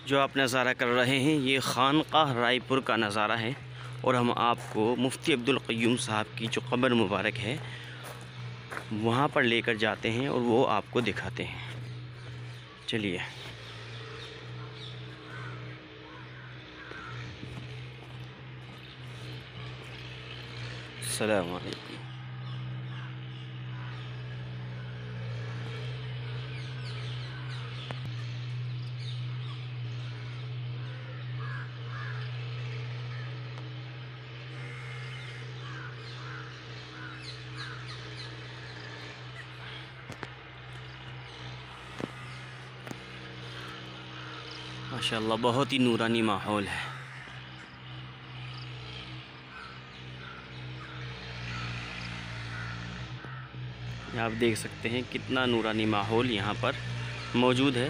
जो आप नज़ारा कर रहे हैं ये खानकाह रायपुर का नज़ारा है और हम आपको मुफ्ती अब्दुल क़य्यूम साहब की जो क़ब्र मुबारक है वहाँ पर लेकर जाते हैं और वो आपको दिखाते हैं। चलिए। अस्सलाम वालेकुम। माशाअल्लाह बहुत ही नूरानी माहौल है। आप देख सकते हैं कितना नूरानी माहौल यहाँ पर मौजूद है।